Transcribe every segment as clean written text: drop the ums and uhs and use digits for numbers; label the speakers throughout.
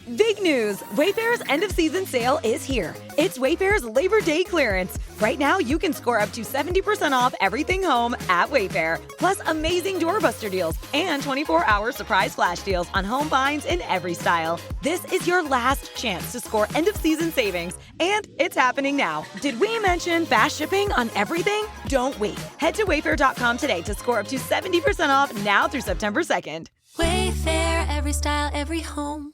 Speaker 1: Big news! Wayfair's end-of-season sale is here. It's Wayfair's Labor Day clearance. Right now, you can score up to 70% off everything home at Wayfair. Plus, amazing doorbuster deals and 24-hour surprise flash deals on home finds in every style. This is your last chance to score end-of-season savings, and it's happening now. Did we mention fast shipping on everything? Don't wait. Head to wayfair.com today to score up to 70% off now through September 2nd.
Speaker 2: Wayfair, every style, every home.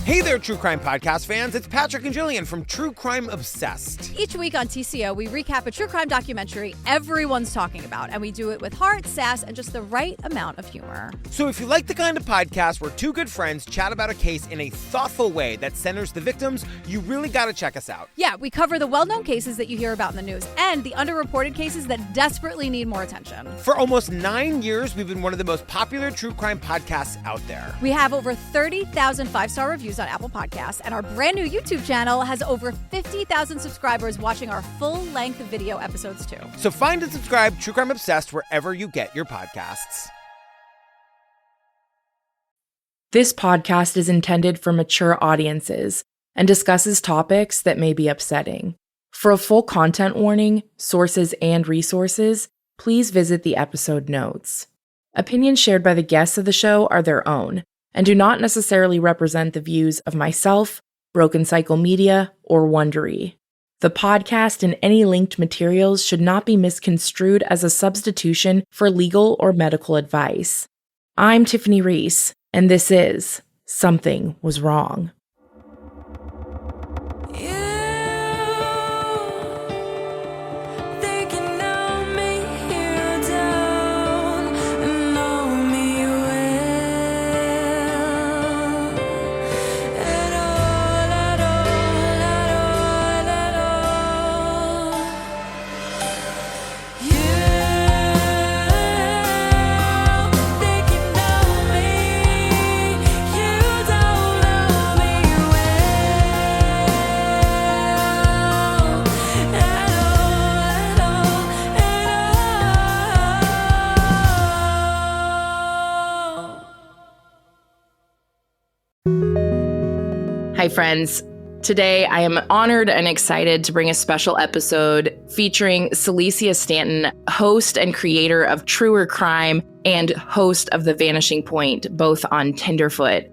Speaker 3: Hey there, True Crime Podcast fans. It's Patrick and Jillian from True Crime Obsessed.
Speaker 4: Each week on TCO, we recap a true crime documentary everyone's talking about, and we do it with heart, sass, and just the right amount of humor.
Speaker 3: So if you like the kind of podcast where two good friends chat about a case in a thoughtful way that centers the victims, you really got to check us out.
Speaker 4: Yeah, we cover the well-known cases that you hear about in the news and the underreported cases that desperately need more attention.
Speaker 3: For almost 9 years, we've been one of the most popular true crime podcasts out there.
Speaker 4: We have over 30,000 five-star reviews on Apple Podcasts, and our brand new YouTube channel has over 50,000 subscribers watching our full-length video episodes too.
Speaker 3: So find and subscribe True Crime Obsessed wherever you get your podcasts.
Speaker 5: This podcast is intended for mature audiences and discusses topics that may be upsetting. For a full content warning, sources, and resources, please visit the episode notes. Opinions shared by the guests of the show are their own and do not necessarily represent the views of myself, Broken Cycle Media, or Wondery. The podcast and any linked materials should not be misconstrued as a substitution for legal or medical advice. I'm Tiffany Reese, and this is Something Was Wrong. Hi, friends. Today, I am honored and excited to bring a special episode featuring Celisia Stanton, host and creator of Truer Crime and host of The Vanishing Point, both on Tenderfoot.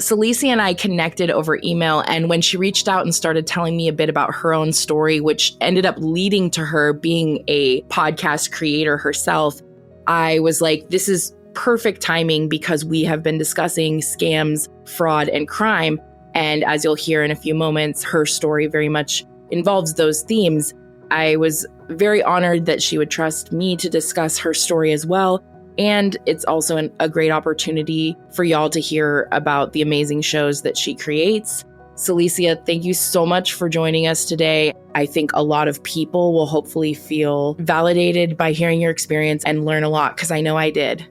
Speaker 5: Celisia and I connected over email, and when she reached out and started telling me a bit about her own story, which ended up leading to her being a podcast creator herself, I was like, this is perfect timing because we have been discussing scams, fraud, and crime. And as you'll hear in a few moments, her story very much involves those themes. I was very honored that she would trust me to discuss her story as well. And it's also a great opportunity for y'all to hear about the amazing shows that she creates. Celisia, thank you so much for joining us today. I think a lot of people will hopefully feel validated by hearing your experience and learn a lot, because I know I did.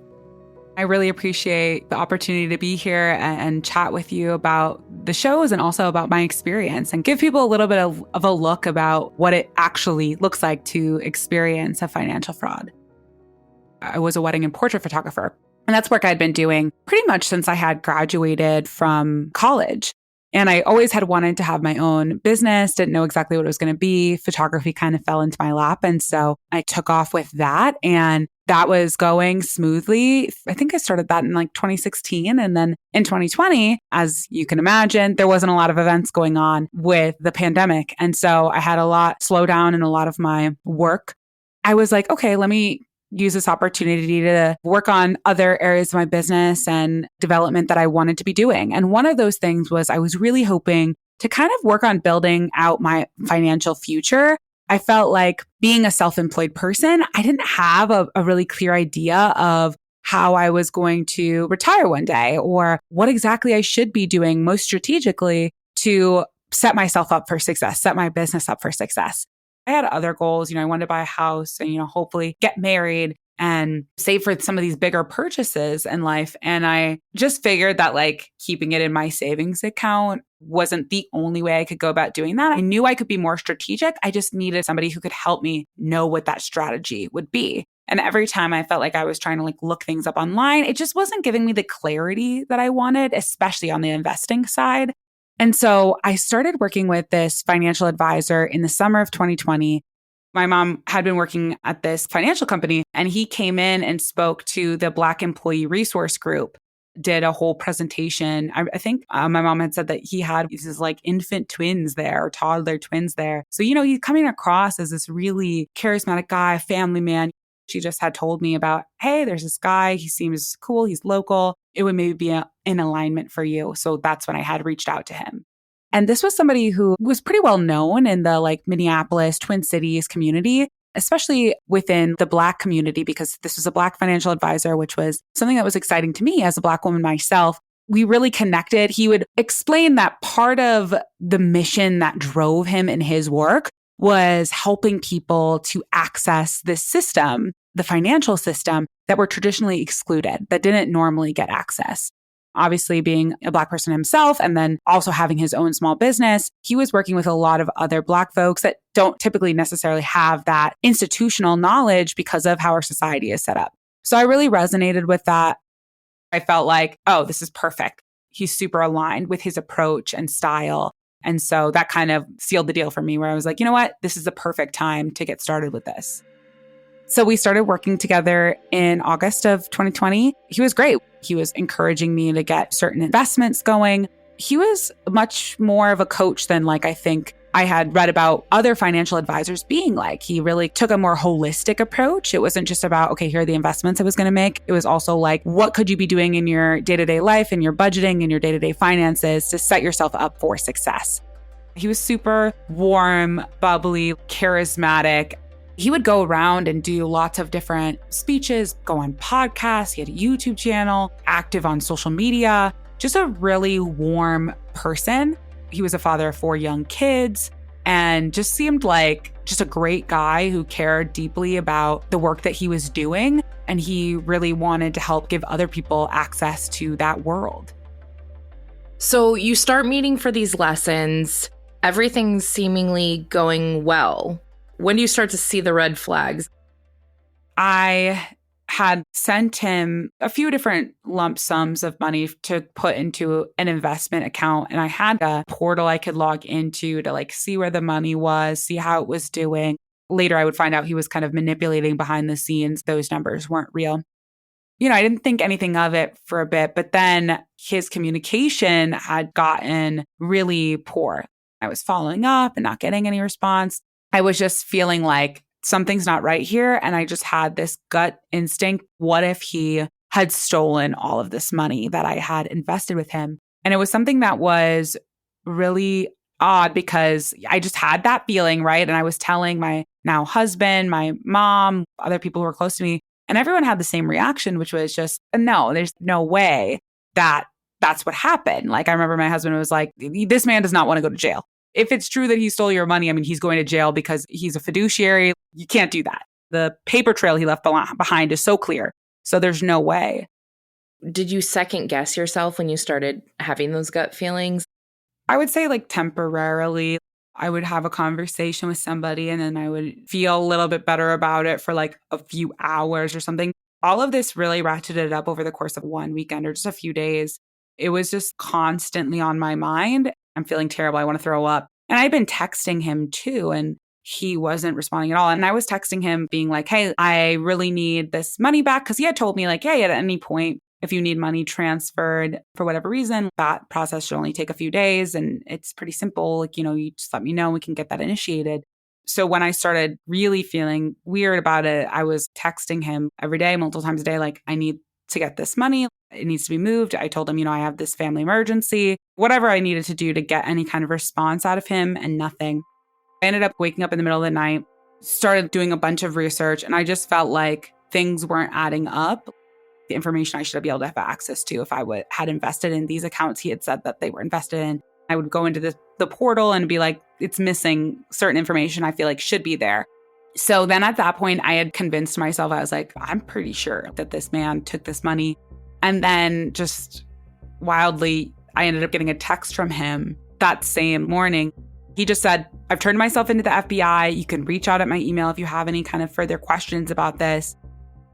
Speaker 6: I really appreciate the opportunity to be here and chat with you about the shows and also about my experience and give people a little bit of a look about what it actually looks like to experience a financial fraud. I was a wedding and portrait photographer, and that's work I'd been doing pretty much since I had graduated from college. And I always had wanted to have my own business, didn't know exactly what it was going to be. Photography kind of fell into my lap. And so I took off with that, and that was going smoothly. I think I started that in like 2016. And then in 2020, as you can imagine, there wasn't a lot of events going on with the pandemic. And so I had a lot slow down in a lot of my work. I was like, okay, let me use this opportunity to work on other areas of my business and development that I wanted to be doing. And one of those things was I was really hoping to kind of work on building out my financial future. I felt like being a self-employed person, I didn't have a really clear idea of how I was going to retire one day or what exactly I should be doing most strategically to set myself up for success, set my business up for success. I had other goals. I wanted to buy a house and, hopefully get married and save for some of these bigger purchases in life. And I just figured that keeping it in my savings account wasn't the only way I could go about doing that. I knew I could be more strategic. I just needed somebody who could help me know what that strategy would be. And every time I felt like I was trying to look things up online, it just wasn't giving me the clarity that I wanted, especially on the investing side. And so I started working with this financial advisor in the summer of 2020. My mom had been working at this financial company, and he came in and spoke to the Black Employee Resource Group, did a whole presentation. I think my mom had said that he had these infant twins there, or toddler twins there. So, he's coming across as this really charismatic guy, family man. She just had told me about, hey, there's this guy. He seems cool. He's local. It would maybe be in alignment for you. So that's when I had reached out to him. And this was somebody who was pretty well known in the Minneapolis, Twin Cities community, especially within the Black community, because this was a Black financial advisor, which was something that was exciting to me as a Black woman myself. We really connected. He would explain that part of the mission that drove him in his work was helping people to access this system, the financial system, that were traditionally excluded, that didn't normally get access. Obviously, being a Black person himself and then also having his own small business, he was working with a lot of other Black folks that don't typically necessarily have that institutional knowledge because of how our society is set up. So I really resonated with that. I felt like, oh, this is perfect. He's super aligned with his approach and style. And so that kind of sealed the deal for me, where I was like, you know what? This is the perfect time to get started with this. So we started working together in August of 2020. He was great. He was encouraging me to get certain investments going. He was much more of a coach than I think I had read about other financial advisors being like. He really took a more holistic approach. It wasn't just about, okay, here are the investments I was going to make. It was also what could you be doing in your day-to-day life, in your budgeting, in your day-to-day finances to set yourself up for success. He was super warm, bubbly, charismatic. He would go around and do lots of different speeches, go on podcasts. He had a YouTube channel, active on social media, just a really warm person. He was a father of 4 young kids and just seemed like just a great guy who cared deeply about the work that he was doing. And he really wanted to help give other people access to that world.
Speaker 5: So you start meeting for these lessons. Everything's seemingly going well. When do you start to see the red flags?
Speaker 6: I had sent him a few different lump sums of money to put into an investment account. And I had a portal I could log into to see where the money was, see how it was doing. Later, I would find out he was kind of manipulating behind the scenes. Those numbers weren't real. I didn't think anything of it for a bit, but then his communication had gotten really poor. I was following up and not getting any response. I was just feeling like something's not right here. And I just had this gut instinct. What if he had stolen all of this money that I had invested with him? And it was something that was really odd because I just had that feeling, right? And I was telling my now husband, my mom, other people who were close to me, and everyone had the same reaction, which was just, no, there's no way that that's what happened. I remember my husband was like, this man does not want to go to jail. If it's true that he stole your money, he's going to jail because he's a fiduciary. You can't do that. The paper trail he left behind is so clear. So there's no way.
Speaker 5: Did you second guess yourself when you started having those gut feelings?
Speaker 6: I would say temporarily. I would have a conversation with somebody and then I would feel a little bit better about it for a few hours or something. All of this really ratcheted up over the course of one weekend or just a few days. It was just constantly on my mind. I'm feeling terrible. I want to throw up. And I'd been texting him too, and he wasn't responding at all. And I was texting him being like, hey, I really need this money back. Because he had told me hey, at any point, if you need money transferred for whatever reason, that process should only take a few days. And it's pretty simple. You just let me know. We can get that initiated. So when I started really feeling weird about it, I was texting him every day, multiple times a day, I need to get this money. It needs to be moved. I told him, I have this family emergency, whatever I needed to do to get any kind of response out of him, and nothing. I ended up waking up in the middle of the night, started doing a bunch of research, and I just felt like things weren't adding up. The information I should be able to have access to if I had invested in these accounts he had said that they were invested in. I would go into the portal and be like, it's missing certain information I feel like should be there. So then at that point, I had convinced myself, I was like, I'm pretty sure that this man took this money. And then just wildly, I ended up getting a text from him that same morning. He just said, I've turned myself into the FBI. You can reach out at my email if you have any kind of further questions about this.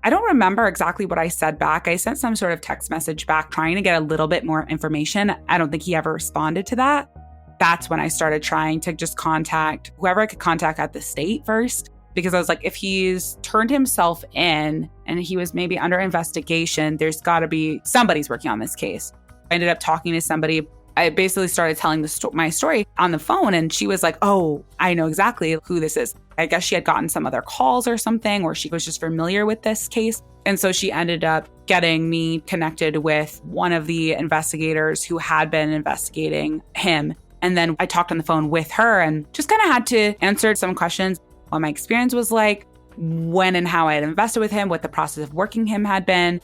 Speaker 6: I don't remember exactly what I said back. I sent some sort of text message back trying to get a little bit more information. I don't think he ever responded to that. That's when I started trying to just contact whoever I could contact at the state first, because I was like, if he's turned himself in and he was maybe under investigation, there's got to be somebody's working on this case. I ended up talking to somebody. I basically started telling my story on the phone, and she was like, oh, I know exactly who this is. I guess she had gotten some other calls or something, or she was just familiar with this case. And so she ended up getting me connected with one of the investigators who had been investigating him. And then I talked on the phone with her and just kind of had to answer some questions, what my experience was like, when and how I had invested with him, what the process of working him had been.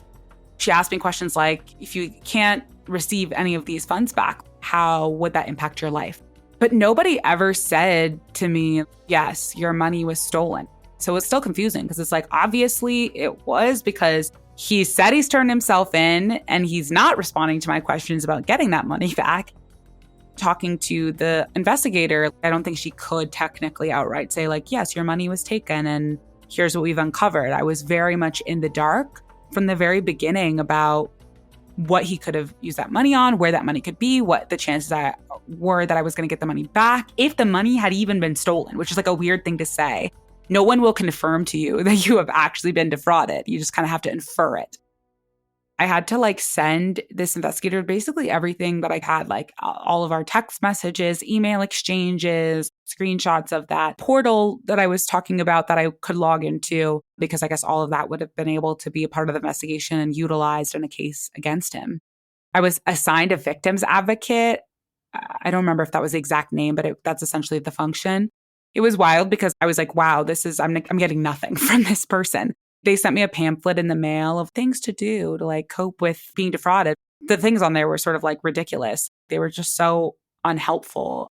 Speaker 6: She asked me questions like, if you can't receive any of these funds back, how would that impact your life? But nobody ever said to me, yes, your money was stolen. So it's still confusing because it's like, obviously it was, because he said he's turned himself in and he's not responding to my questions about getting that money back. Talking to the investigator, I don't think she could technically outright say like, yes, your money was taken and here's what we've uncovered. I was very much in the dark from the very beginning about what he could have used that money on, where that money could be, what the chances were that I was going to get the money back, if the money had even been stolen, which is like a weird thing to say. No one will confirm to you that you have actually been defrauded. You just kind of have to infer it. I had to like send this investigator basically everything that I had, like all of our text messages, email exchanges, screenshots of that portal that I was talking about that I could log into, because I guess all of that would have been able to be a part of the investigation and utilized in a case against him. I was assigned a victim's advocate. I don't remember if that was the exact name, but that's essentially the function. It was wild because I was like, wow, I'm getting nothing from this person. They sent me a pamphlet in the mail of things to do to like cope with being defrauded. The things on there were sort of like ridiculous. They were just so unhelpful.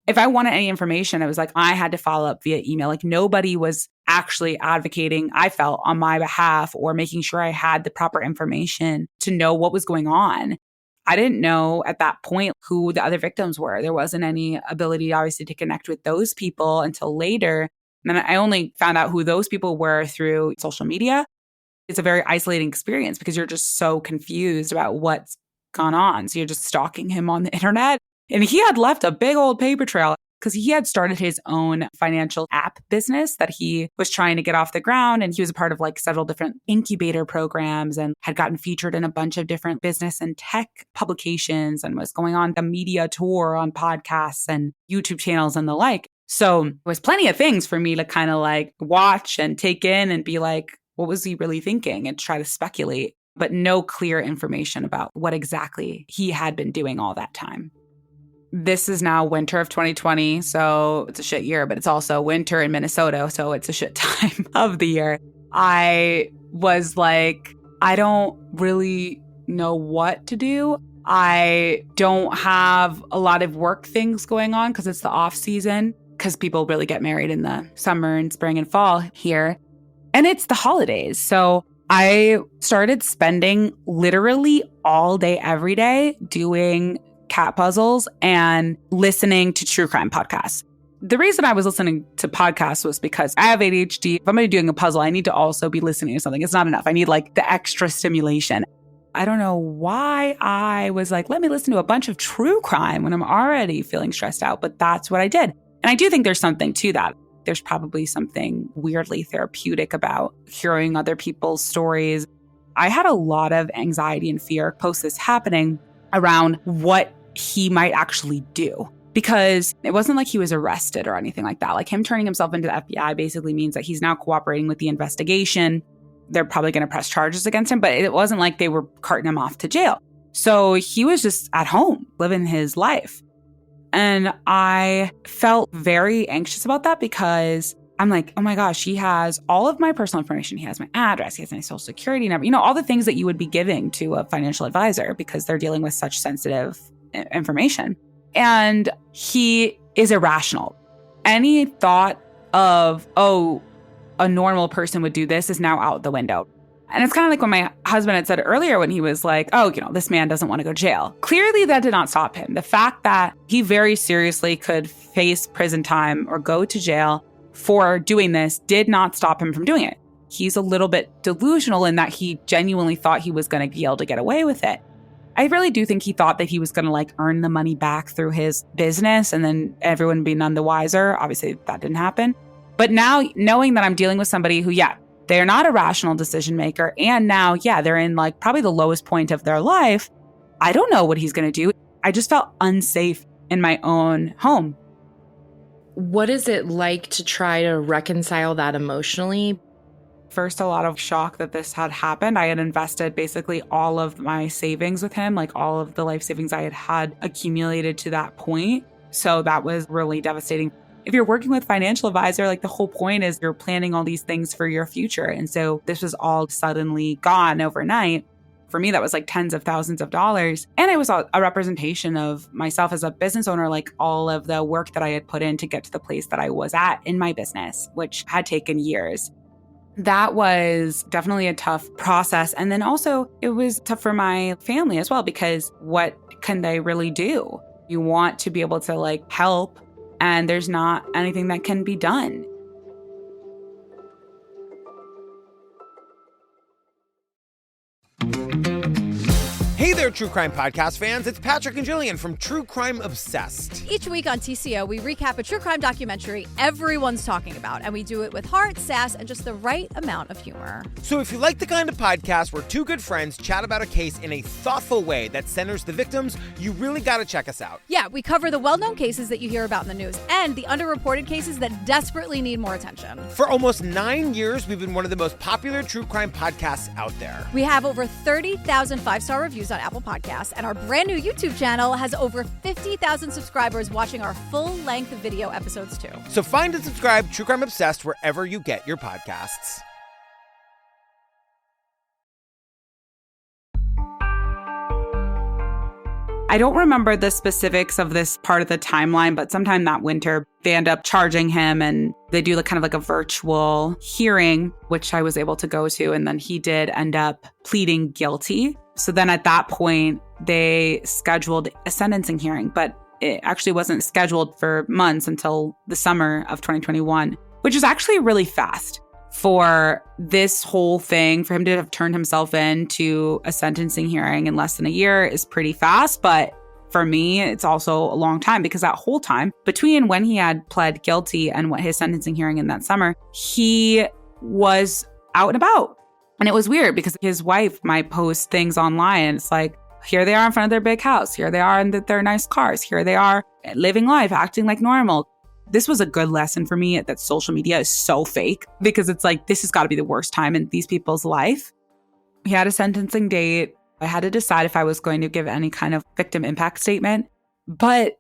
Speaker 6: If I wanted any information, it was like I had to follow up via email. Like nobody was actually advocating, I felt, on my behalf or making sure I had the proper information to know what was going on. I didn't know at that point who the other victims were. There wasn't any ability, obviously, to connect with those people until later. And I only found out who those people were through social media. It's a very isolating experience because you're just so confused about what's gone on. So you're just stalking him on the internet. And he had left a big old paper trail because he had started his own financial app business that he was trying to get off the ground. And he was a part of like several different incubator programs and had gotten featured in a bunch of different business and tech publications and was going on a media tour on podcasts and YouTube channels and the like. So there was plenty of things for me to kind of like watch and take in and be like, what was he really thinking, and try to speculate, but no clear information about what exactly he had been doing all that time. This is now winter of 2020, so it's a shit year, but it's also winter in Minnesota, so it's a shit time of the year. I was like, I don't really know what to do. I don't have a lot of work things going on because it's the off season, because people really get married in the summer and spring and fall here. And it's the holidays. So I started spending literally all day, every day doing cat puzzles and listening to true crime podcasts. The reason I was listening to podcasts was because I have ADHD. If I'm going to be doing a puzzle, I need to also be listening to something. It's not enough. I need like the extra stimulation. I don't know why I was like, let me listen to a bunch of true crime when I'm already feeling stressed out, but that's what I did. And I do think there's something to that. There's probably something weirdly therapeutic about hearing other people's stories. I had a lot of anxiety and fear post this happening around what he might actually do, because it wasn't like he was arrested or anything like that. Like him turning himself into the FBI basically means that he's now cooperating with the investigation. They're probably going to press charges against him, but it wasn't like they were carting him off to jail. So he was just at home living his life. And I felt very anxious about that because I'm like, oh my gosh, he has all of my personal information. He has my address, he has my social security number, all the things that you would be giving to a financial advisor because they're dealing with such sensitive information. And he is irrational. Any thought of, oh, a normal person would do this is now out the window. And it's kind of like what my husband had said earlier when he was like, oh, this man doesn't want to go to jail. Clearly, that did not stop him. The fact that he very seriously could face prison time or go to jail for doing this did not stop him from doing it. he's a little bit delusional in that he genuinely thought he was going to be able to get away with it. I really do think he thought that he was going to like earn the money back through his business and then everyone would be none the wiser. Obviously, that didn't happen. But now knowing that I'm dealing with somebody who, they're not a rational decision maker. And now, they're in like probably the lowest point of their life. I don't know what he's going to do. I just felt unsafe in my own home.
Speaker 5: What is it like to try to reconcile that emotionally?
Speaker 6: First, a lot of shock that this had happened. I had invested basically all of my savings with him, like all of the life savings I had accumulated to that point. So that was really devastating. If you're working with a financial advisor, like the whole point is you're planning all these things for your future. And so this was all suddenly gone overnight. For me, that was like tens of thousands of dollars. And it was a representation of myself as a business owner, like all of the work that I had put in to get to the place that I was at in my business, which had taken years. That was definitely a tough process. And then also it was tough for my family as well, because what can they really do? You want to be able to like help, and there's not anything that can be done.
Speaker 3: Hey there, True Crime Podcast fans. It's Patrick and Jillian from True Crime Obsessed.
Speaker 4: Each week on TCO, we recap a true crime documentary everyone's talking about, and we do it with heart, sass, and just the right amount of humor.
Speaker 3: So if you like the kind of podcast where two good friends chat about a case in a thoughtful way that centers the victims, you really got to check us out.
Speaker 4: Yeah, we cover the well-known cases that you hear about in the news and the underreported cases that desperately need more attention.
Speaker 3: For almost 9 years, we've been one of the most popular true crime podcasts out there.
Speaker 4: We have over 30,000 five-star reviews on Apple Podcasts, and our brand new YouTube channel has over 50,000 subscribers watching our full-length video episodes too.
Speaker 3: So find and subscribe True Crime Obsessed wherever you get your podcasts.
Speaker 6: I don't remember the specifics of this part of the timeline, but sometime that winter, they end up charging him and they do kind of like a virtual hearing, which I was able to go to. And then he did end up pleading guilty. So then at that point, they scheduled a sentencing hearing, but it actually wasn't scheduled for months until the summer of 2021, which is actually really fast for this whole thing. For him to have turned himself into a sentencing hearing in less than a year is pretty fast. But for me, it's also a long time, because that whole time between when he had pled guilty and what his sentencing hearing in that summer, he was out and about. And it was weird because his wife might post things online. It's like, here they are in front of their big house. Here they are in their nice cars. Here they are living life, acting like normal. This was a good lesson for me that social media is so fake, because it's like, this has got to be the worst time in these people's life. He had a sentencing date. I had to decide if I was going to give any kind of victim impact statement, but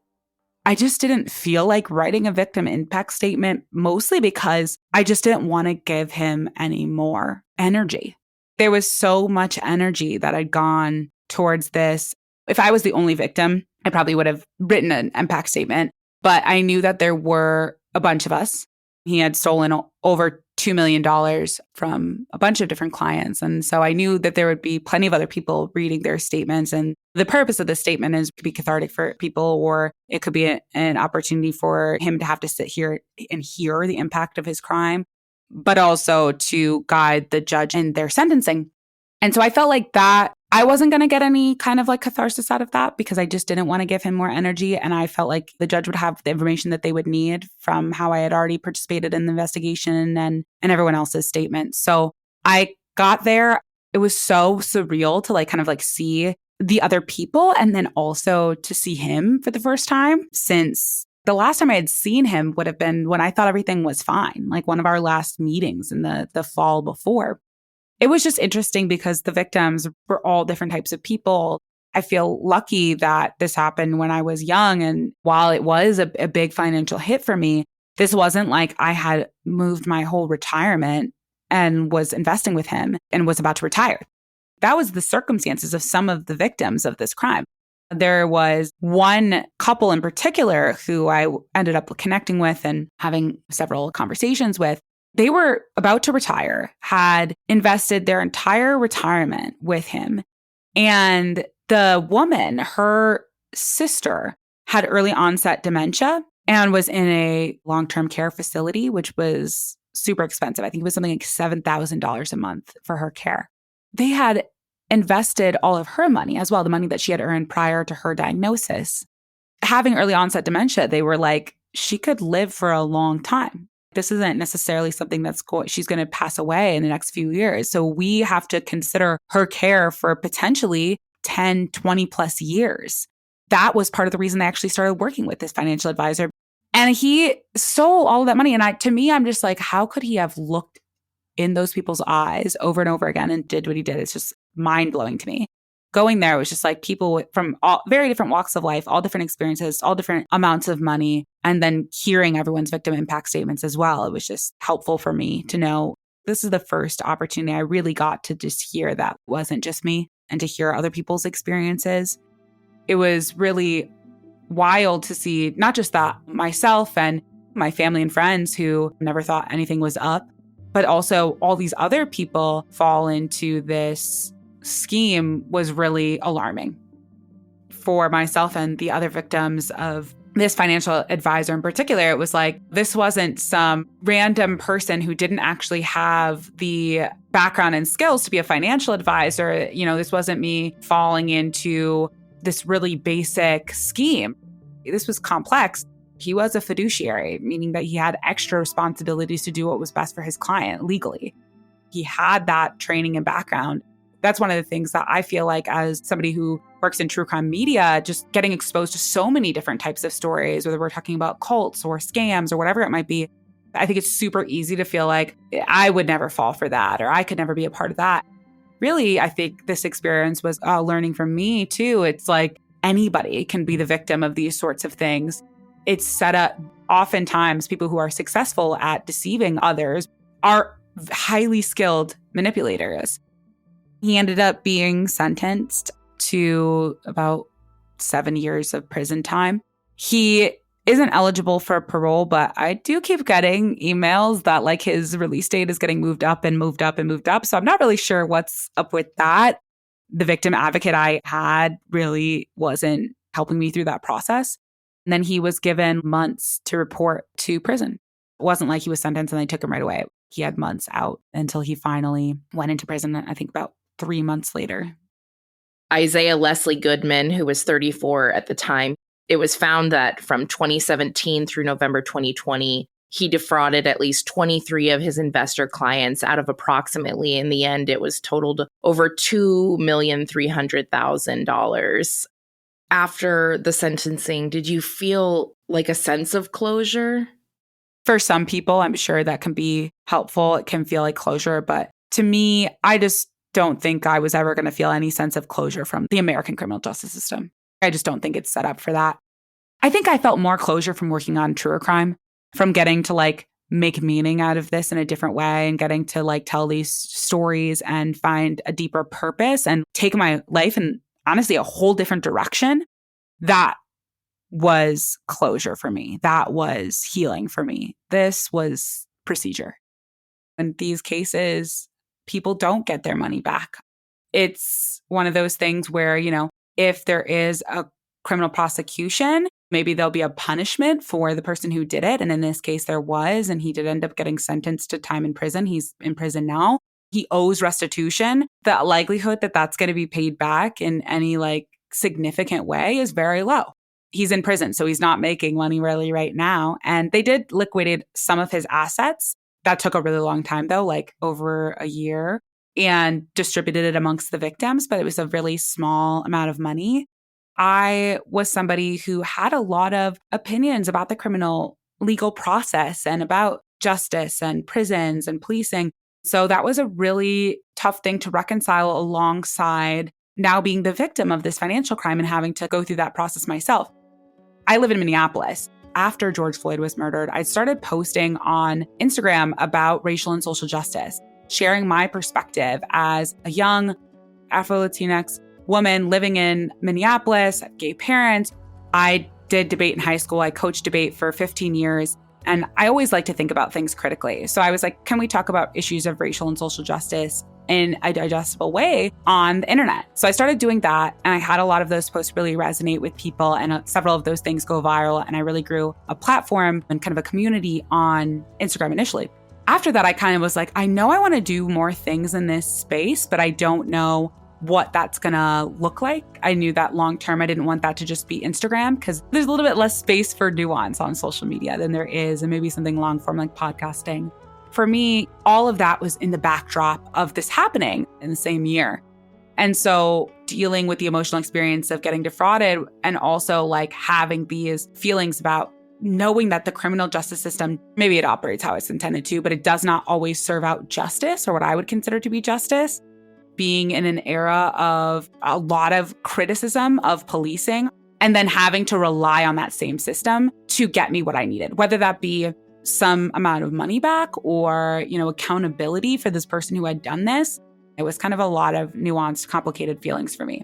Speaker 6: I just didn't feel like writing a victim impact statement, mostly because I just didn't want to give him any more energy. There was so much energy that had gone towards this. If I was the only victim, I probably would have written an impact statement. But I knew that there were a bunch of us. He had stolen over $2 million from a bunch of different clients. And so I knew that there would be plenty of other people reading their statements. And the purpose of this statement is to be cathartic for people, or it could be an opportunity for him to have to sit here and hear the impact of his crime, but also to guide the judge in their sentencing. And so I felt like that I wasn't going to get any kind of like catharsis out of that, because I just didn't want to give him more energy. And I felt like the judge would have the information that they would need from how I had already participated in the investigation and everyone else's statements. So I got there. It was so surreal to like kind of like see the other people, and then also to see him for the first time, since the last time I had seen him would have been when I thought everything was fine, like one of our last meetings in the fall before. It was just interesting because the victims were all different types of people. I feel lucky that this happened when I was young. And while it was a big financial hit for me, this wasn't like I had moved my whole retirement and was investing with him and was about to retire. That was the circumstances of some of the victims of this crime. There was one couple in particular who I ended up connecting with and having several conversations with. They were about to retire, had invested their entire retirement with him. And the woman, her sister, had early onset dementia and was in a long-term care facility, which was super expensive. I think it was something like $7,000 a month for her care. They had invested all of her money as well, the money that she had earned prior to her diagnosis. Having early onset dementia, they were like, she could live for a long time. This isn't necessarily something she's going to pass away in the next few years. So we have to consider her care for potentially 10, 20 plus years. That was part of the reason they actually started working with this financial advisor. And he stole all of that money. And to me, I'm just like, how could he have looked in those people's eyes over and over again and did what he did? It's just mind blowing to me. Going there was just like people from all very different walks of life, all different experiences, all different amounts of money, and then hearing everyone's victim impact statements as well. It was just helpful for me to know this is the first opportunity I really got to just hear that it wasn't just me and to hear other people's experiences. It was really wild to see not just that myself and my family and friends who never thought anything was up, but also all these other people fall into this scheme was really alarming. For myself and the other victims of this financial advisor in particular, it was like, this wasn't some random person who didn't actually have the background and skills to be a financial advisor. This wasn't me falling into this really basic scheme. This was complex. He was a fiduciary, meaning that he had extra responsibilities to do what was best for his client legally. He had that training and background. That's one of the things that I feel like as somebody who works in true crime media, just getting exposed to so many different types of stories, whether we're talking about cults or scams or whatever it might be, I think it's super easy to feel like I would never fall for that or I could never be a part of that. Really, I think this experience was learning from me too. It's like anybody can be the victim of these sorts of things. It's set up, oftentimes people who are successful at deceiving others are highly skilled manipulators. He ended up being sentenced to about 7 years of prison time. He isn't eligible for parole, but I do keep getting emails that like his release date is getting moved up and moved up and moved up. So I'm not really sure what's up with that. The victim advocate I had really wasn't helping me through that process. And then he was given months to report to prison. It wasn't like he was sentenced and they took him right away. He had months out until he finally went into prison, I think about 3 months later.
Speaker 5: Isaiah Leslie Goodman, who was 34 at the time, it was found that from 2017 through November 2020, he defrauded at least 23 of his investor clients out of approximately, in the end, it was totaled over $2,300,000. After the sentencing, did you feel like a sense of closure?
Speaker 6: For some people, I'm sure that can be helpful. It can feel like closure. But to me, I just don't think I was ever going to feel any sense of closure from the American criminal justice system. I just don't think it's set up for that. I think I felt more closure from working on Truer Crime, from getting to like make meaning out of this in a different way and getting to like tell these stories and find a deeper purpose and take my life in honestly a whole different direction. That was closure for me. That was healing for me. This was procedure. In these cases, people don't get their money back. It's one of those things where, if there is a criminal prosecution, maybe there'll be a punishment for the person who did it. And in this case, there was, and he did end up getting sentenced to time in prison. He's in prison now. He owes restitution. The likelihood that that's going to be paid back in any like significant way is very low. He's in prison, so he's not making money really right now. And they did liquidate some of his assets. That took a really long time, though, like over a year, and distributed it amongst the victims, but it was a really small amount of money. I was somebody who had a lot of opinions about the criminal legal process and about justice and prisons and policing. So that was a really tough thing to reconcile alongside now being the victim of this financial crime and having to go through that process myself. I live in Minneapolis. After George Floyd was murdered, I started posting on Instagram about racial and social justice, sharing my perspective as a young Afro-Latinx woman living in Minneapolis, gay parents. I did debate in high school. I coached debate for 15 years. And I always like to think about things critically. So I was like, can we talk about issues of racial and social justice in a digestible way on the internet? So I started doing that. And I had a lot of those posts really resonate with people. And several of those things go viral. And I really grew a platform and kind of a community on Instagram initially. after that, I kind of was like, I know I want to do more things in this space, but I don't know what that's going to look like. I knew that long term, I didn't want that to just be Instagram because there's a little bit less space for nuance on social media than there is, and maybe something long form like podcasting. For me, all of that was in the backdrop of this happening in the same year. And so dealing with the emotional experience of getting defrauded and also like having these feelings about knowing that the criminal justice system, maybe it operates how it's intended to, but it does not always serve out justice or what I would consider to be justice. Being in an era of a lot of criticism of policing and then having to rely on that same system to get me what I needed, whether that be some amount of money back or, accountability for this person who had done this. It was kind of a lot of nuanced, complicated feelings for me.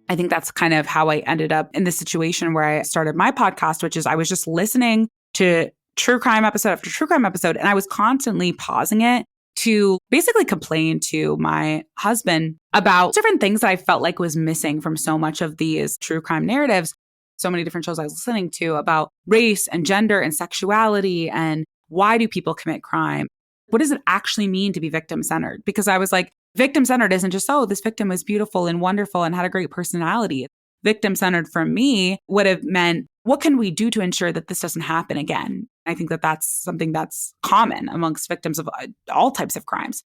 Speaker 6: I think that's kind of how I ended up in this situation where I started my podcast, which is I was just listening to true crime episode after true crime episode, and I was constantly pausing it to basically complain to my husband about different things that I felt like was missing from so much of these true crime narratives. So many different shows I was listening to about race and gender and sexuality and why do people commit crime? What does it actually mean to be victim-centered? Because I was like, victim-centered isn't just, oh, this victim was beautiful and wonderful and had a great personality. Victim-centered for me would have meant, what can we do to ensure that this doesn't happen again? I think that that's something that's common amongst victims of all types of crimes.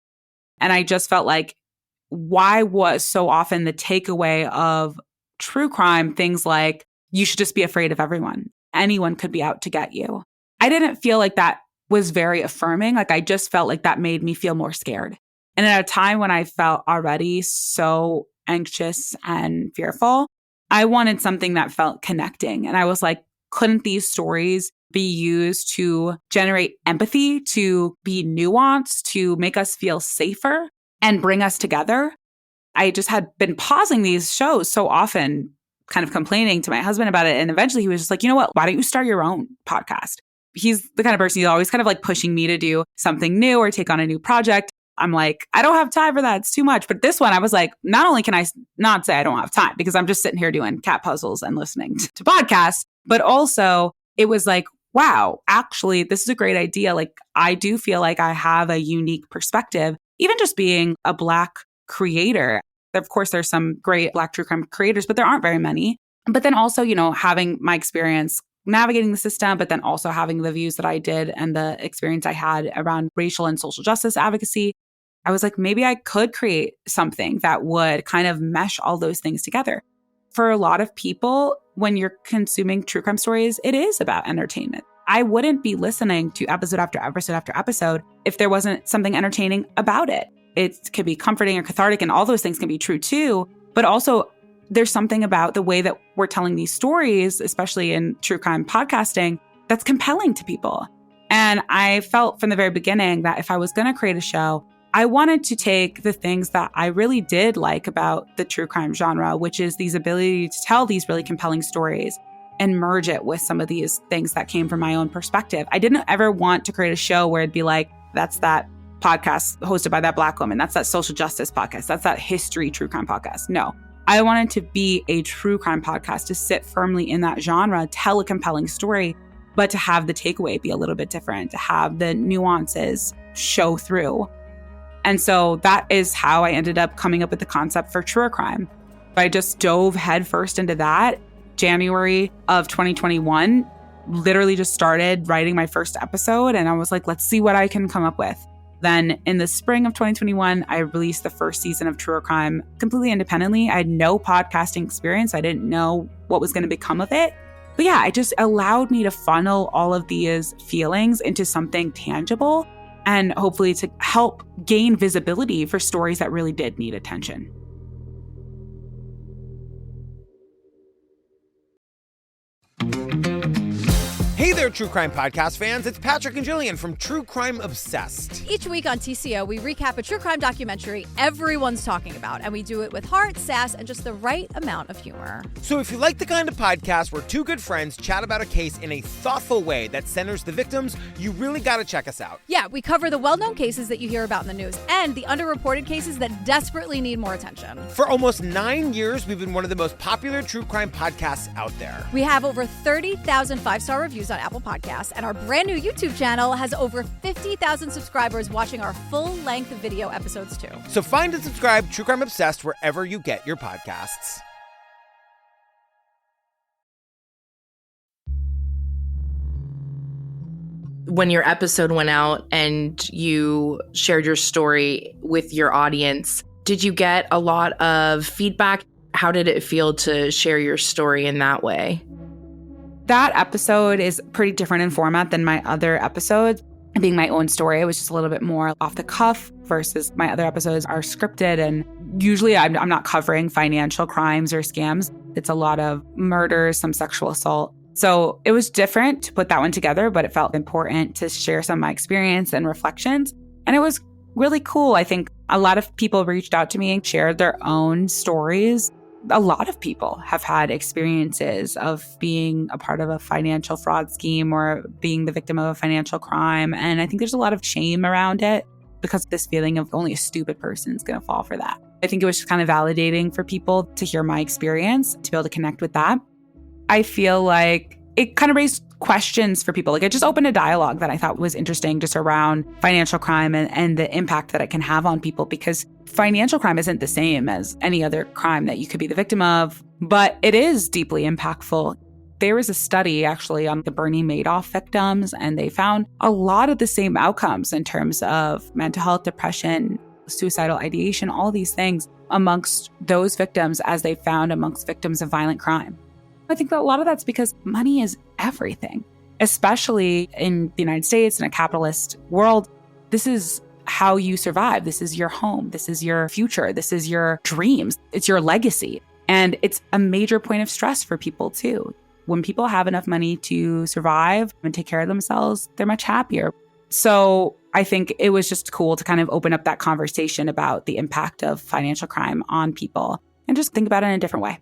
Speaker 6: And I just felt like, why was so often the takeaway of true crime things like, you should just be afraid of everyone. Anyone could be out to get you. I didn't feel like that was very affirming. Like I just felt like that made me feel more scared. And at a time when I felt already so anxious and fearful, I wanted something that felt connecting. And I was like, couldn't these stories be used to generate empathy, to be nuanced, to make us feel safer and bring us together? I just had been pausing these shows so often, kind of complaining to my husband about it. And eventually he was just like, you know what? Why don't you start your own podcast? He's the kind of person, he's always kind of like pushing me to do something new or take on a new project. I'm like, I don't have time for that. It's too much. But this one, I was like, not only can I not say I don't have time because I'm just sitting here doing cat puzzles and listening to podcasts, but also it was like, wow, actually, this is a great idea. Like, I do feel like I have a unique perspective, even just being a Black creator. Of course, there's some great Black true crime creators, but there aren't very many. But then also, having my experience navigating the system, but then also having the views that I did and the experience I had around racial and social justice advocacy, I was like, maybe I could create something that would kind of mesh all those things together. For a lot of people, when you're consuming true crime stories, it is about entertainment. I wouldn't be listening to episode after episode after episode if there wasn't something entertaining about it. It could be comforting or cathartic, and all those things can be true too. But also, there's something about the way that we're telling these stories, especially in true crime podcasting, that's compelling to people. And I felt from the very beginning that if I was going to create a show, I wanted to take the things that I really did like about the true crime genre, which is these ability to tell these really compelling stories and merge it with some of these things that came from my own perspective. I didn't ever want to create a show where it'd be like, that's that podcast hosted by that Black woman. That's that social justice podcast. That's that history true crime podcast. No, I wanted to be a true crime podcast, to sit firmly in that genre, tell a compelling story, but to have the takeaway be a little bit different, to have the nuances show through. And so that is how I ended up coming up with the concept for Truer Crime. I just dove headfirst into that. January of 2021, literally just started writing my first episode, and I was like, let's see what I can come up with. Then in the spring of 2021, I released the first season of Truer Crime completely independently. I had no podcasting experience. I didn't know what was going to become of it. But yeah, it just allowed me to funnel all of these feelings into something tangible and hopefully to help gain visibility for stories that really did need attention.
Speaker 3: Hey there, True Crime Podcast fans. It's Patrick and Jillian from True Crime Obsessed.
Speaker 4: Each week on TCO, we recap a true crime documentary everyone's talking about, and we do it with heart, sass, and just the right amount of humor.
Speaker 3: So if you like the kind of podcast where two good friends chat about a case in a thoughtful way that centers the victims, you really got to check us out.
Speaker 4: Yeah, we cover the well-known cases that you hear about in the news and the underreported cases that desperately need more attention.
Speaker 3: For almost 9 years, we've been one of the most popular true crime podcasts out there.
Speaker 4: We have over 30,000 five-star reviews on Apple Podcasts, and our brand new YouTube channel has over 50,000 subscribers watching our full-length video episodes too.
Speaker 3: So find and subscribe True Crime Obsessed wherever you get your podcasts.
Speaker 5: When your episode went out and you shared your story with your audience, did you get a lot of feedback? How did it feel to share your story in that way?
Speaker 6: That episode is pretty different in format than my other episodes. Being my own story, it was just a little bit more off the cuff versus my other episodes are scripted. And usually I'm not covering financial crimes or scams. It's a lot of murders, some sexual assault. So it was different to put that one together, but it felt important to share some of my experience and reflections. And it was really cool. I think a lot of people reached out to me and shared their own stories. A lot of people have had experiences of being a part of a financial fraud scheme or being the victim of a financial crime. And I think there's a lot of shame around it because of this feeling of only a stupid person is going to fall for that. I think it was just kind of validating for people to hear my experience, to be able to connect with that. I feel like it kind of raised questions for people. Like it just opened a dialogue that I thought was interesting just around financial crime and the impact that it can have on people, because financial crime isn't the same as any other crime that you could be the victim of, but it is deeply impactful. There was a study actually on the Bernie Madoff victims, and they found a lot of the same outcomes in terms of mental health, depression, suicidal ideation, all these things amongst those victims as they found amongst victims of violent crime. I think that a lot of that's because money is everything, especially in the United States in a capitalist world. This is how you survive. This is your home. This is your future. This is your dreams. It's your legacy. And it's a major point of stress for people too. When people have enough money to survive and take care of themselves, they're much happier. So I think it was just cool to kind of open up that conversation about the impact of financial crime on people and just think about it in a different way.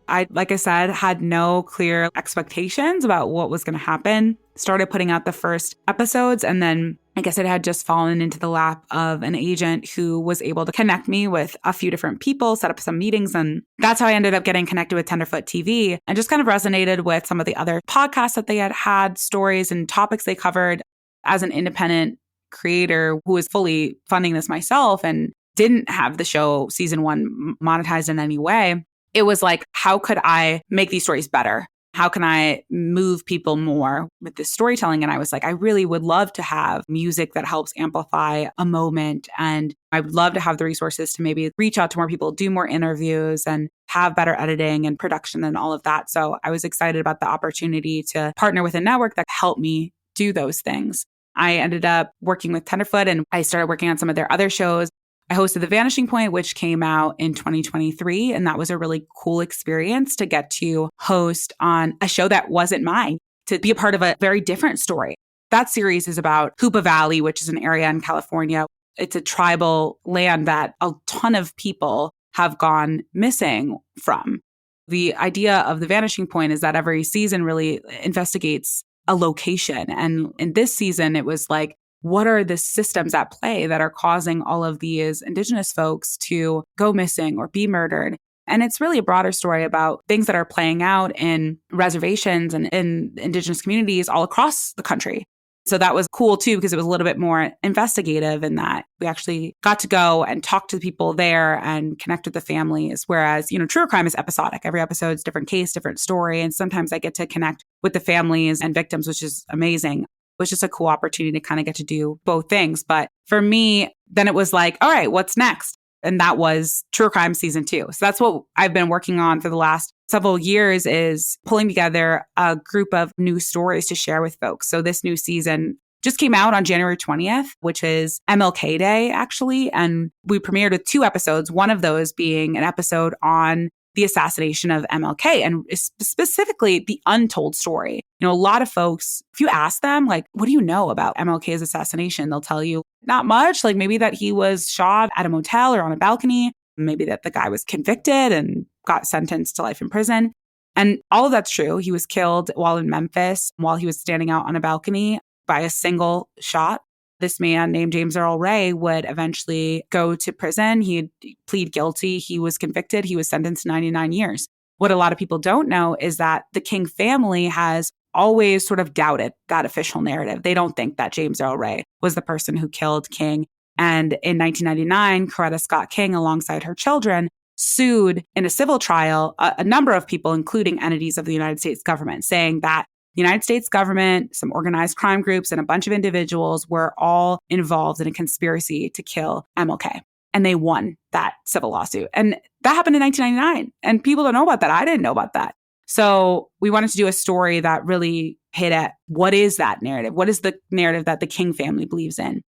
Speaker 6: I, like I said, had no clear expectations about what was going to happen. Started putting out the first episodes, and then I guess it had just fallen into the lap of an agent who was able to connect me with a few different people, set up some meetings. And that's how I ended up getting connected with Tenderfoot TV, and just kind of resonated with some of the other podcasts that they had stories and topics they covered. As an independent creator who was fully funding this myself and didn't have the show season 1 monetized in any way, it was like, how could I make these stories better? How can I move people more with this storytelling? And I was like, I really would love to have music that helps amplify a moment. And I would love to have the resources to maybe reach out to more people, do more interviews, and have better editing and production and all of that. So I was excited about the opportunity to partner with a network that helped me do those things. I ended up working with Tenderfoot, and I started working on some of their other shows. I hosted The Vanishing Point, which came out in 2023. And that was a really cool experience to get to host on a show that wasn't mine, to be a part of a very different story. That series is about Hoopa Valley, which is an area in California. It's a tribal land that a ton of people have gone missing from. The idea of The Vanishing Point is that every season really investigates a location. And in this season, it was like, what are the systems at play that are causing all of these Indigenous folks to go missing or be murdered? And it's really a broader story about things that are playing out in reservations and in Indigenous communities all across the country. So that was cool too, because it was a little bit more investigative in that we actually got to go and talk to the people there and connect with the families. Whereas, True Crime is episodic. Every episode is different case, different story. And sometimes I get to connect with the families and victims, which is amazing. It was just a cool opportunity to kind of get to do both things. But for me, then it was like, all right, what's next? And that was True Crime Season 2. So that's what I've been working on for the last several years, is pulling together a group of new stories to share with folks. So this new season just came out on January 20th, which is MLK Day, actually. And we premiered with 2 episodes, one of those being an episode on the assassination of MLK, and specifically the untold story. A lot of folks, if you ask them, like, what do you know about MLK's assassination? They'll tell you not much, like maybe that he was shot at a motel or on a balcony, maybe that the guy was convicted and got sentenced to life in prison. And all of that's true. He was killed while in Memphis, while he was standing out on a balcony by a single shot. This man named James Earl Ray would eventually go to prison. He'd plead guilty. He was convicted. He was sentenced to 99 years. What a lot of people don't know is that the King family has always sort of doubted that official narrative. They don't think that James Earl Ray was the person who killed King. And in 1999, Coretta Scott King, alongside her children, sued in a civil trial a number of people, including entities of the United States government, saying that the United States government, some organized crime groups, and a bunch of individuals were all involved in a conspiracy to kill MLK. And they won that civil lawsuit. And that happened in 1999. And people don't know about that. I didn't know about that. So we wanted to do a story that really hit at what is that narrative? What is the narrative that the King family believes in?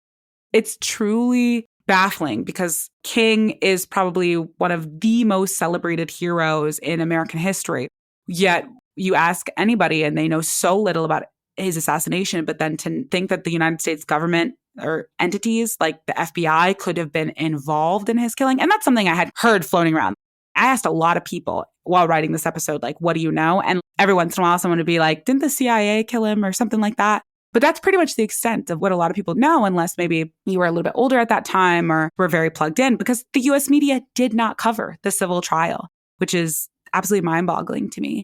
Speaker 6: It's truly baffling because King is probably one of the most celebrated heroes in American history. Yet you ask anybody and they know so little about his assassination, but then to think that the United States government or entities like the FBI could have been involved in his killing. And that's something I had heard floating around. I asked a lot of people while writing this episode, like, what do you know? And every once in a while, someone would be like, didn't the CIA kill him or something like that? But that's pretty much the extent of what a lot of people know, unless maybe you were a little bit older at that time or were very plugged in, because the US media did not cover the civil trial, which is absolutely mind-boggling to me.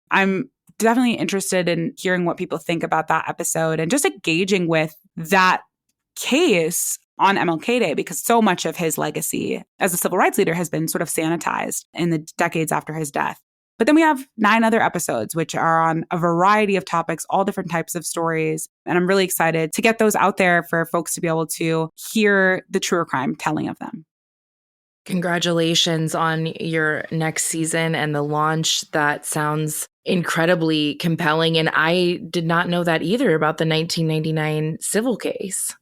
Speaker 6: I'm definitely interested in hearing what people think about that episode and just engaging with that case on MLK Day, because so much of his legacy as a civil rights leader has been sort of sanitized in the decades after his death. But then we have 9 other episodes, which are on a variety of topics, all different types of stories. And I'm really excited to get those out there for folks to be able to hear the Truer Crime telling of them.
Speaker 5: Congratulations on your next season and the launch. That sounds incredibly compelling. And I did not know that either about the 1999 civil case.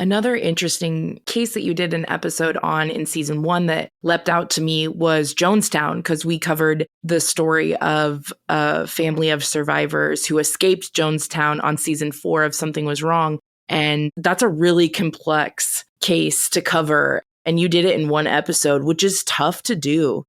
Speaker 5: Another interesting case that you did an episode on in season 1 that leapt out to me was Jonestown, because we covered the story of a family of survivors who escaped Jonestown on season 4 of Something Was Wrong. And that's a really complex case to cover. And you did it in one episode, which is tough to do.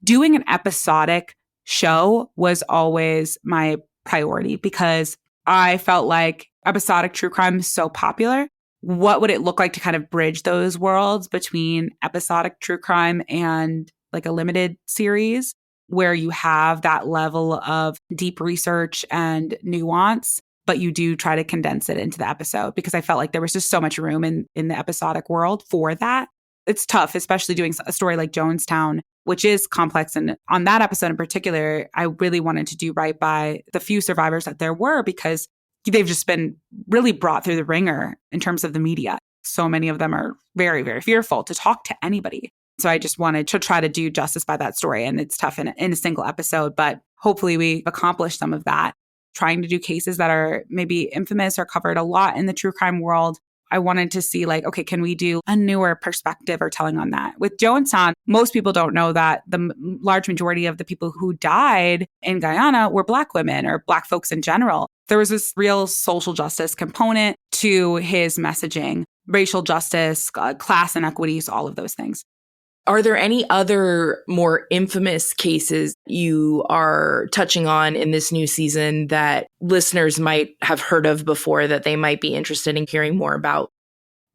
Speaker 6: Doing an episodic show was always my priority because I felt like episodic true crime is so popular. What would it look like to kind of bridge those worlds between episodic true crime and like a limited series where you have that level of deep research and nuance, but you do try to condense it into the episode, because I felt like there was just so much room in the episodic world for that. It's tough, especially doing a story like Jonestown, which is complex. And on that episode in particular, I really wanted to do right by the few survivors that there were, because they've just been really brought through the ringer in terms of the media. So many of them are very, very fearful to talk to anybody. So I just wanted to try to do justice by that story. And it's tough in a single episode, but hopefully we accomplished some of that. Trying to do cases that are maybe infamous or covered a lot in the true crime world. I wanted to see like, okay, can we do a newer perspective or telling on that? With Jonestown, most people don't know that the large majority of the people who died in Guyana were Black women or Black folks in general. There was this real social justice component to his messaging, racial justice, class inequities, all of those things.
Speaker 5: Are there any other more infamous cases you are touching on in this new season that listeners might have heard of before that they might be interested in hearing more about?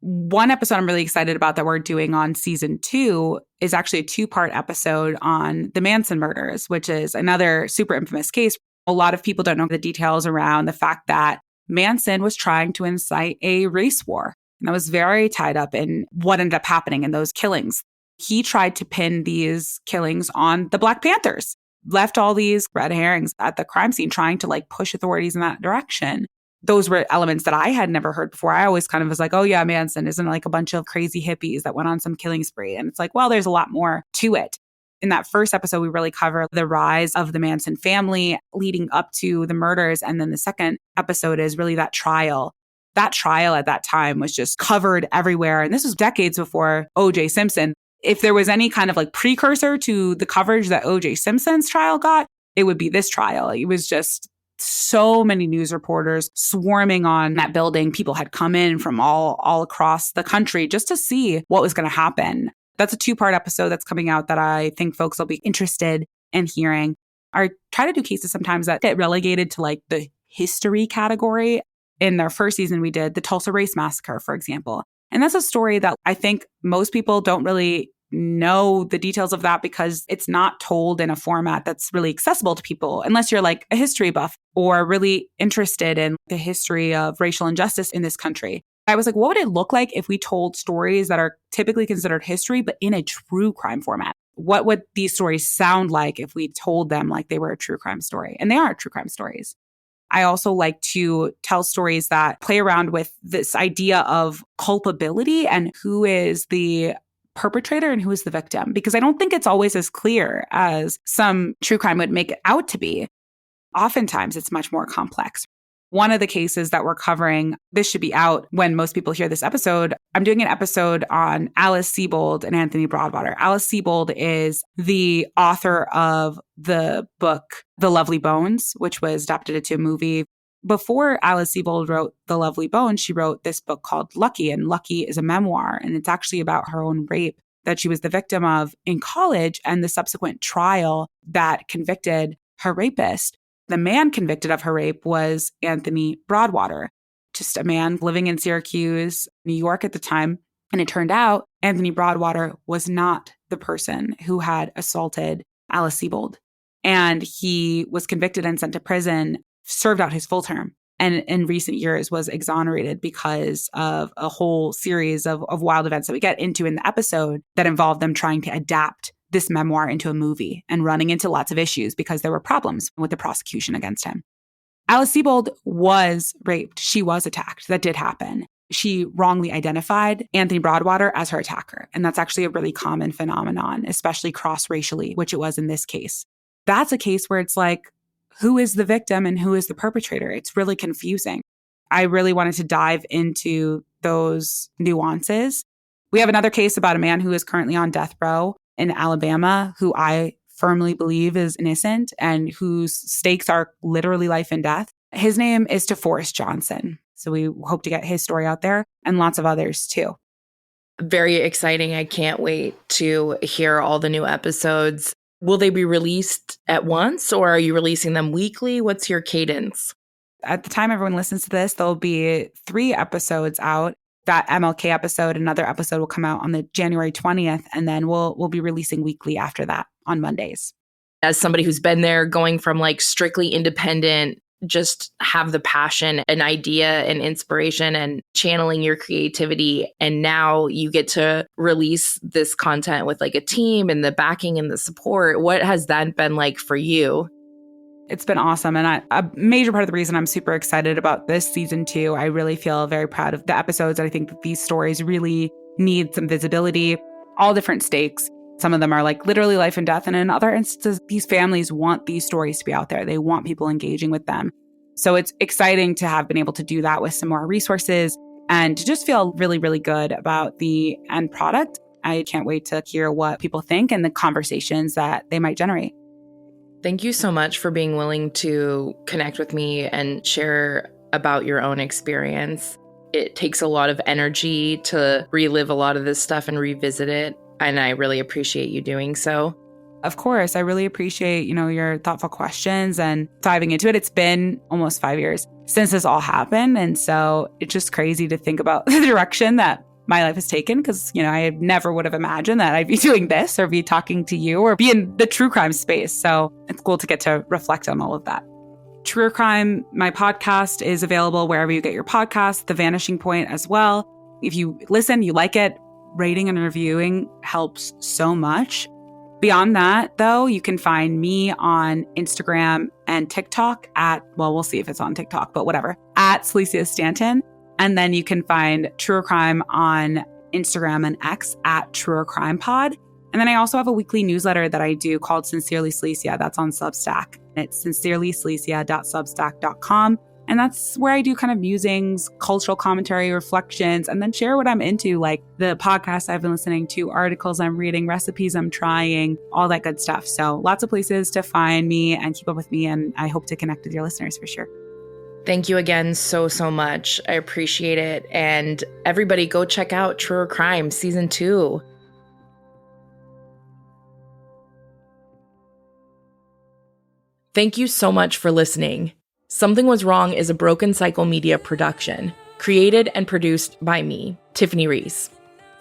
Speaker 6: One episode I'm really excited about that we're doing on season 2 is actually a 2-part episode on the Manson murders, which is another super infamous case. A lot of people don't know the details around the fact that Manson was trying to incite a race war. And that was very tied up in what ended up happening in those killings. He tried to pin these killings on the Black Panthers, left all these red herrings at the crime scene, trying to like push authorities in that direction. Those were elements that I had never heard before. I always kind of was like, oh yeah, Manson isn't like a bunch of crazy hippies that went on some killing spree. And it's like, well, there's a lot more to it. In that first episode, we really cover the rise of the Manson family leading up to the murders. And then the second episode is really that trial. That trial at that time was just covered everywhere. And this was decades before O.J. Simpson. If there was any kind of like precursor to the coverage that O.J. Simpson's trial got, it would be this trial. It was just so many news reporters swarming on that building. People had come in from all across the country just to see what was going to happen. That's a 2-part episode that's coming out that I think folks will be interested in hearing. I try to do cases sometimes that get relegated to like the history category. In their first season, we did the Tulsa Race Massacre, for example. And that's a story that I think most people don't really know the details of that because it's not told in a format that's really accessible to people unless you're like a history buff. or really interested in the history of racial injustice in this country. I was like, what would it look like if we told stories that are typically considered history, but in a true crime format? What would these stories sound like if we told them like they were a true crime story? And they are true crime stories. I also like to tell stories that play around with this idea of culpability and who is the perpetrator and who is the victim, because I don't think it's always as clear as some true crime would make it out to be. Oftentimes, it's much more complex. One of the cases that we're covering, this should be out when most people hear this episode. I'm doing an episode on Alice Sebold and Anthony Broadwater. Alice Sebold is the author of the book, The Lovely Bones, which was adapted into a movie. Before Alice Sebold wrote The Lovely Bones, she wrote this book called Lucky, and Lucky is a memoir, and it's actually about her own rape that she was the victim of in college and the subsequent trial that convicted her rapist. The man convicted of her rape was Anthony Broadwater, just a man living in Syracuse, New York at the time. And it turned out Anthony Broadwater was not the person who had assaulted Alice Sebold. And he was convicted and sent to prison, served out his full term, and in recent years was exonerated because of a whole series of wild events that we get into in the episode that involved them trying to adapt this memoir into a movie and running into lots of issues because there were problems with the prosecution against him. Alice Sebold was raped. She was attacked. That did happen. She wrongly identified Anthony Broadwater as her attacker. And that's actually a really common phenomenon, especially cross-racially, which it was in this case. That's a case where it's like, who is the victim and who is the perpetrator? It's really confusing. I really wanted to dive into those nuances. We have another case about a man who is currently on death row in Alabama, who I firmly believe is innocent and whose stakes are literally life and death. His name is DeForest Johnson. So we hope to get his story out there and lots of others too.
Speaker 5: Very exciting. I can't wait to hear all the new episodes. Will they be released at once or are you releasing them weekly? What's your cadence?
Speaker 6: At the time everyone listens to this, there'll be 3 episodes out. That MLK episode, another episode will come out on the January 20th, and then we'll be releasing weekly after that on Mondays.
Speaker 5: As somebody who's been there, going from like strictly independent, just have the passion, an idea and inspiration and channeling your creativity. And now you get to release this content with like a team and the backing and the support. What has that been like for you?
Speaker 6: It's been awesome. And a major part of the reason I'm super excited about this season 2, I really feel very proud of the episodes. I think that these stories really need some visibility, all different stakes. Some of them are like literally life and death. And in other instances, these families want these stories to be out there. They want people engaging with them. So it's exciting to have been able to do that with some more resources and to just feel really, really good about the end product. I can't wait to hear what people think and the conversations that they might generate.
Speaker 5: Thank you so much for being willing to connect with me and share about your own experience. It takes a lot of energy to relive a lot of this stuff and revisit it. And I really appreciate you doing so.
Speaker 6: Of course, I really appreciate, your thoughtful questions and diving into it. It's been almost 5 years since this all happened. And so it's just crazy to think about the direction that my life has taken because, I never would have imagined that I'd be doing this or be talking to you or be in the true crime space. So it's cool to get to reflect on all of that. Truer Crime, my podcast, is available wherever you get your podcasts, The Vanishing Point as well. If you listen, you like it, rating and reviewing helps so much. Beyond that, though, you can find me on Instagram and TikTok we'll see if it's on TikTok, but whatever, at Celisia Stanton. And then you can find Truer Crime on Instagram and X at Truer Crime Pod. And then I also have a weekly newsletter that I do called Sincerely Celisia. That's on Substack. It's sincerelycelicia.substack.com. And that's where I do kind of musings, cultural commentary, reflections, and then share what I'm into, like the podcasts I've been listening to, articles I'm reading, recipes I'm trying, all that good stuff. So lots of places to find me and keep up with me. And I hope to connect with your listeners for sure.
Speaker 5: Thank you again so much. I appreciate it. And everybody go check out Truer Crime Season 2. Thank you so much for listening. Something Was Wrong is a Broken Cycle Media production, created and produced by me, Tiffany Reese.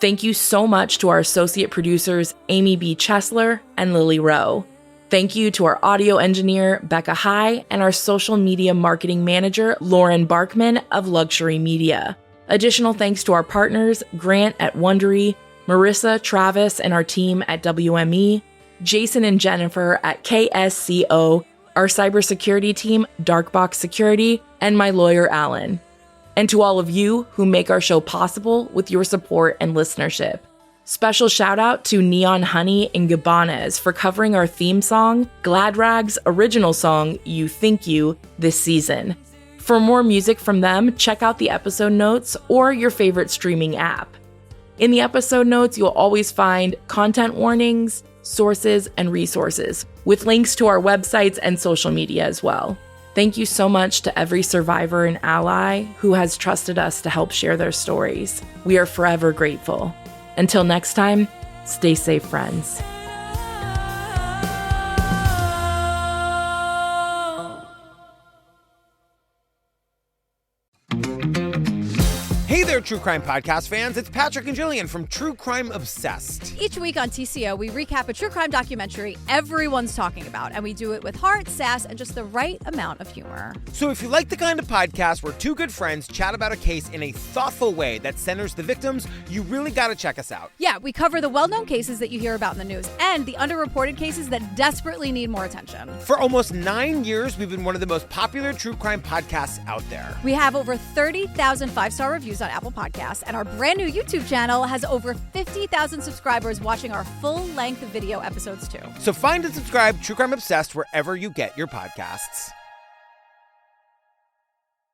Speaker 5: Thank you so much to our associate producers, Amy B. Chesler and Lily Rowe. Thank you to our audio engineer, Becca High, and our social media marketing manager, Lauren Barkman of Luxury Media. Additional thanks to our partners, Grant at Wondery, Marissa, Travis, and our team at WME, Jason and Jennifer at KSCO, our cybersecurity team, Darkbox Security, and my lawyer, Alan. And to all of you who make our show possible with your support and listenership. Special shout out to NeonHoney and GIBBANEZ for covering our theme song, Glad Rag's original song, You Think You, this season. For more music from them, check out the episode notes or your favorite streaming app. In the episode notes, you'll always find content warnings, sources, and resources, with links to our websites and social media as well. Thank you so much to every survivor and ally who has trusted us to help share their stories. We are forever grateful. Until next time, stay safe, friends.
Speaker 3: Hey there, True Crime Podcast fans. It's Patrick and Jillian from True Crime Obsessed.
Speaker 4: Each week on TCO, we recap a true crime documentary everyone's talking about, and we do it with heart, sass, and just the right amount of humor.
Speaker 3: So if you like the kind of podcast where two good friends chat about a case in a thoughtful way that centers the victims, you really got to check us out.
Speaker 4: Yeah, we cover the well-known cases that you hear about in the news and the underreported cases that desperately need more attention.
Speaker 3: For almost 9 years, we've been one of the most popular true crime podcasts out there.
Speaker 4: We have over 30,000 five-star reviews on Apple Podcasts, and our brand new YouTube channel has over 50,000 subscribers watching our full-length video episodes too.
Speaker 3: So find and subscribe True Crime Obsessed wherever you get your podcasts.